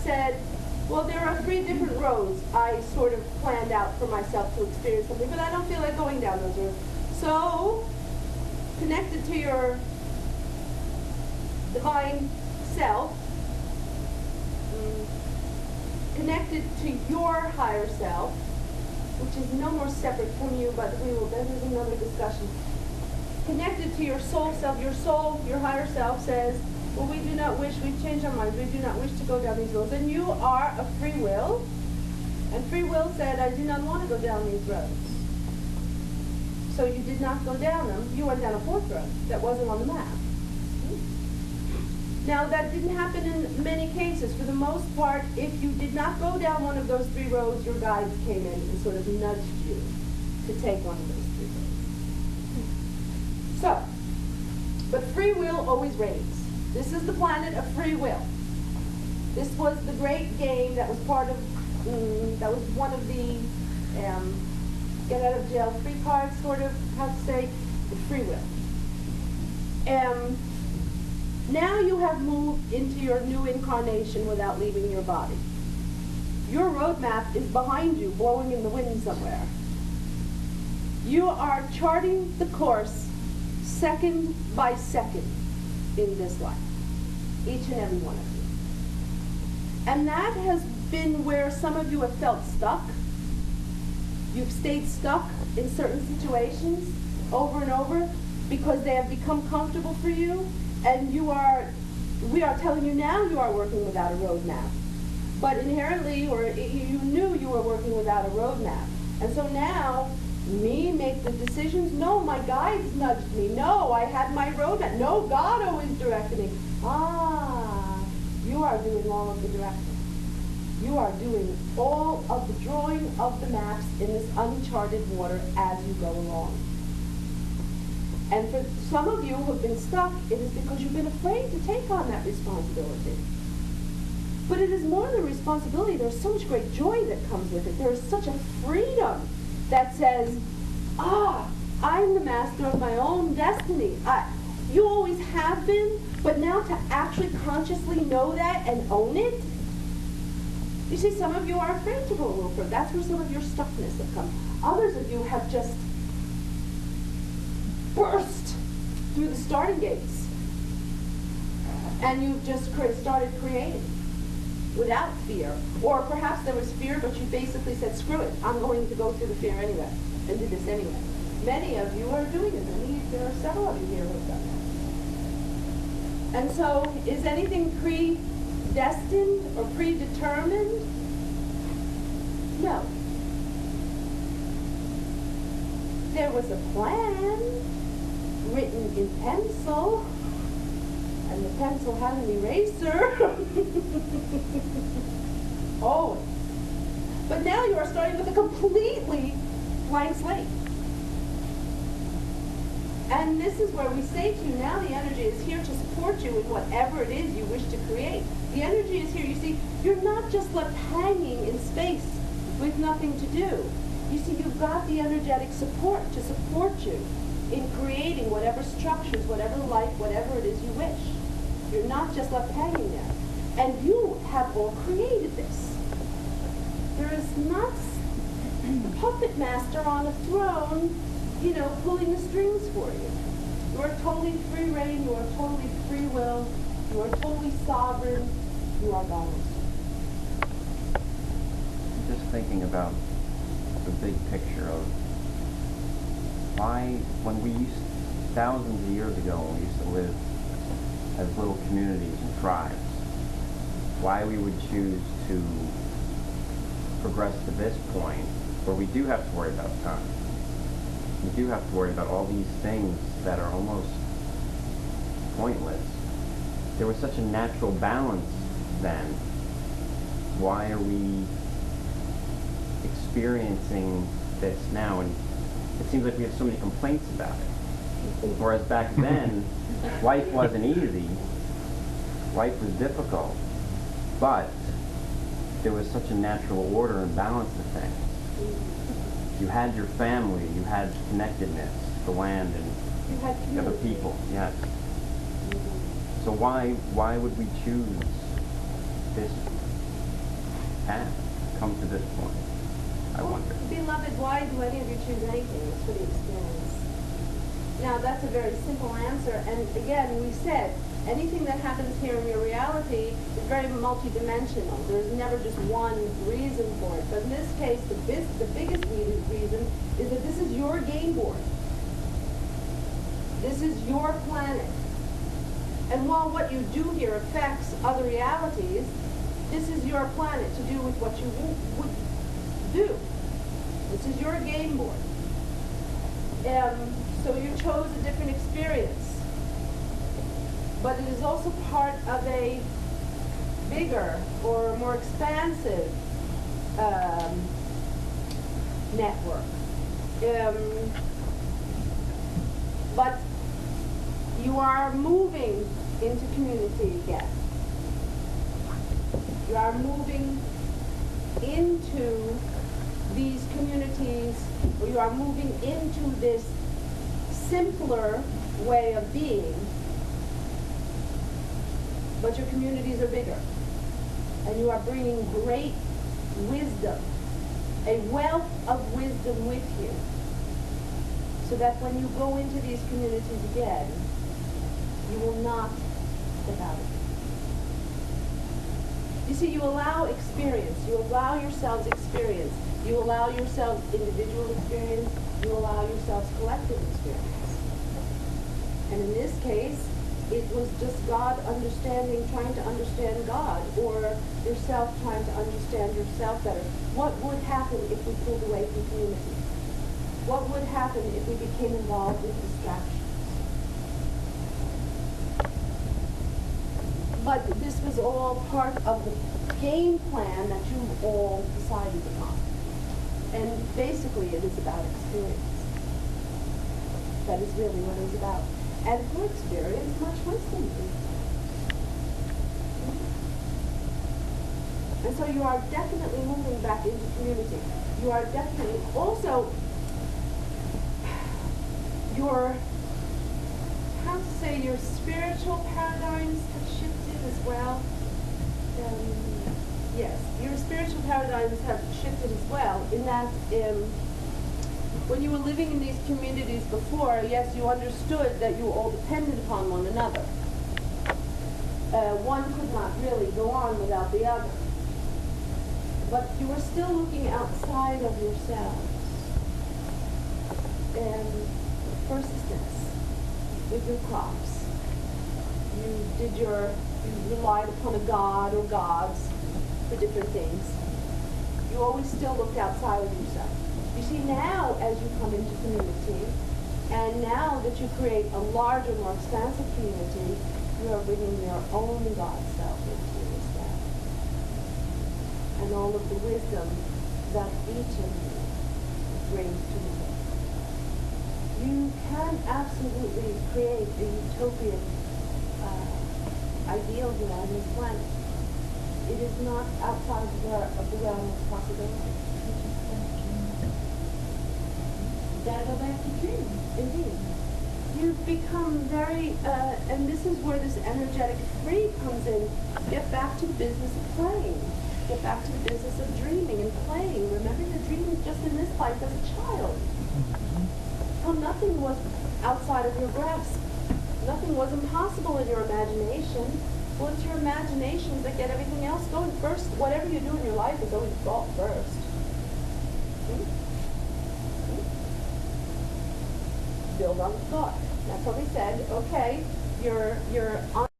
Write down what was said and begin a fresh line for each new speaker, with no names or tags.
said, well, there are 3 different roads I sort of planned out for myself to experience something, but I don't feel like going down those roads. So, connected to your divine self, connected to your higher self, which is no more separate from you, but that is another discussion. Connected to your soul self, your higher self says, well, we've changed our minds, we do not wish to go down these roads. And you are a free will, and free will said, I do not want to go down these roads. So you did not go down them, you went down a 4th road that wasn't on the map. Now, that didn't happen in many cases. For the most part, if you did not go down one of those 3 roads, your guides came in and sort of nudged you to take one of those 3 roads. So, but free will always reigns. This is the planet of free will. This was the great game that was part of, that was one of the get out of jail free cards, sort of, how to say, the free will. Now you have moved into your new incarnation without leaving your body. Your roadmap is behind you, blowing in the wind somewhere. You are charting the course second by second in this life, each and every one of you. And that has been where some of you have felt stuck. You've stayed stuck in certain situations over and over because they have become comfortable for you. And we are telling you now you are working without a roadmap. But inherently, or you knew you were working without a roadmap. And so now, me make the decisions? No, my guides nudged me. No, I had my roadmap. No, God always directed me. You are doing all of the directing. You are doing all of the drawing of the maps in this uncharted water as you go along. And for some of you who have been stuck, it is because you've been afraid to take on that responsibility. But it is more than a responsibility. There's so much great joy that comes with it. There is such a freedom that says, I'm the master of my own destiny. You always have been, but now to actually consciously know that and own it. You see, some of you are afraid to go a little further. That's where some of your stuckness have come. Others of you have just burst through the starting gates. And you've just started creating without fear. Or perhaps there was fear, but you basically said, screw it, I'm going to go through the fear anyway, and do this anyway. Many of you are doing it. There are several of you here who have done that. And so, is anything predestined or predetermined? No. There was a plan written in pencil, and the pencil had an eraser. Always. But now you are starting with a completely blank slate. And this is where we say to you, now the energy is here to support you in whatever it is you wish to create. The energy is here. You see, you're not just left hanging in space with nothing to do. You see, you've got the energetic support to support you in creating whatever structures, whatever life, whatever it is you wish. You're not just left hanging there. And you have all created this. There is not the puppet master on a throne, pulling the strings for you. You are totally free reign, you are totally free will, you are totally sovereign, you are God.
I'm just thinking about the big picture of why, when we thousands of years ago, when we used to live as little communities and tribes, why we would choose to progress to this point where we do have to worry about time. We do have to worry about all these things that are almost pointless. There was such a natural balance then. Why are we experiencing this now? And it seems like we have so many complaints about it. Whereas back then, life wasn't easy. Life was difficult. But there was such a natural order and balance to things. You had your family, you had connectedness, the land, and the other people. Yes. So why would we choose this path come to this point? I wonder.
Beloved, why do any of you choose anything? It's for the experience. Now, that's a very simple answer. And again, we said, anything that happens here in your reality is very multidimensional. There's never just one reason for it. But in this case, the biggest reason is that this is your game board. This is your planet. And while what you do here affects other realities, this is your planet to do with what you would do. This is your game board. So you chose a different experience. But it is also part of a bigger or more expansive network. But you are moving into community again. You are moving into these communities, or you are moving into this simpler way of being, but your communities are bigger. And you are bringing great wisdom, a wealth of wisdom with you, so that when you go into these communities again, you will not step out of it. You see, you allow experience. You allow yourselves experience. You allow yourselves individual experience. You allow yourselves collective experience. And in this case, it was just God trying to understand God, or yourself trying to understand yourself better. What would happen if we pulled away from community? What would happen if we became involved with distractions? But this was all part of the game plan that you all decided upon. And basically it is about experience. That is really what it is about. And for experience, much wisdom is. And so you are definitely moving back into community. You are definitely also your spiritual paradigms have shifted as well. Yes, your spiritual paradigms have shifted as well, in that when you were living in these communities before, yes, you understood that you all depended upon one another. One could not really go on without the other. But you were still looking outside of yourselves. First is this, with your crops. You relied upon a god or gods for different things. You always still looked outside of yourself. You see, now as you come into community, and now that you create a larger, more expansive community, you are bringing your own God self into you as well. And all of the wisdom that each of you brings to the table. You can absolutely create a utopian ideal here on this planet. It is not outside of the realm of possibility.
Gotta go back to dreaming.
Indeed. You've become very, and this is where this energetic free comes in. Get back to the business of playing. Get back to the business of dreaming and playing. Remember, your dreams just in this life as a child. How nothing was outside of your grasp. Nothing was impossible in your imagination. Well, it's your imaginations that get everything else going first. Whatever you do in your life is always thought first. Build on the thought. That's what we said. Okay, you're on